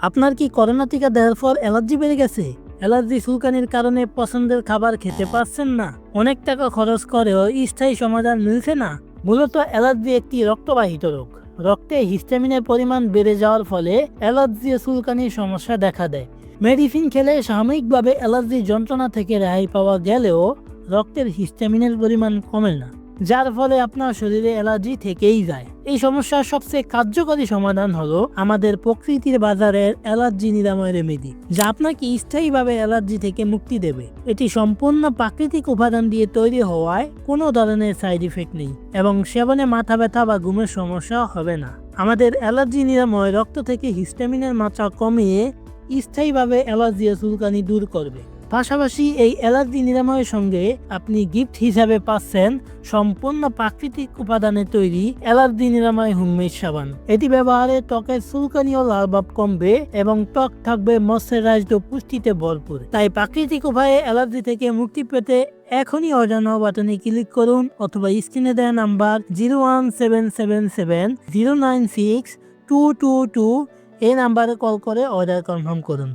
আপনার কি করোনা টিকা দেওয়ার পর অ্যালার্জি বেড়ে গেছে? অ্যালার্জি চুলকানির কারণে পছন্দের খাবার খেতে পারছেন না, অনেক টাকা খরচ করেও স্থায়ী সমাধান মিলছে না? মূলত অ্যালার্জি একটি রক্তবাহিত রোগ। রক্তে হিস্টামিনের পরিমাণ বেড়ে যাওয়ার ফলে অ্যালার্জি ও চুলকানির সমস্যা দেখা দেয়। মেডিসিন খেলে সাময়িকভাবে অ্যালার্জির যন্ত্রণা থেকে রেহাই পাওয়া গেলেও রক্তের হিস্টামিনের পরিমাণ কমে না, যার ফলে আপনার শরীরে অ্যালার্জি থেকেই যায়। এই সমস্যার সবচেয়ে কার্যকরী সমাধান হলো আমাদের প্রকৃতির বাজারের অ্যালার্জি নিরাময় রেমেডি, যা আপনাকে স্থায়ীভাবে অ্যালার্জি থেকে মুক্তি দেবে। এটি সম্পূর্ণ প্রাকৃতিক উপাদান দিয়ে তৈরি হওয়ায় কোনো ধরনের সাইড ইফেক্ট নেই এবং সেবনে মাথা ব্যথা বা ঘুমের সমস্যা হবে না। আমাদের অ্যালার্জি নিরাময় রক্ত থেকে হিস্টামিনের মাত্রা কমিয়ে স্থায়ীভাবে অ্যালার্জি ও চুলকানি দূর করবে। পাশাপাশি এই অ্যালার্জি নিরাময়ের সঙ্গে আপনি গিফট হিসাবে পাচ্ছেন সম্পূর্ণ প্রাকৃতিক উপাদানে তৈরি অ্যালার্জি নিরাময় হোমমেড সাবান। এটি ব্যবহারে ত্বকের চুলকানি ও লালভাব কমবে এবং ত্বক থাকবে ময়শ্চারাইজড ও পুষ্টিতে ভরপুর। তাই প্রাকৃতিক উপায়ে অ্যালার্জি থেকে মুক্তি পেতে এখনই অর্ডার নাও বাটনে ক্লিক করুন অথবা স্ক্রিনে দেওয়া নাম্বার 01777 096 222 এই নাম্বারে কল করে অর্ডার কনফার্ম করুন।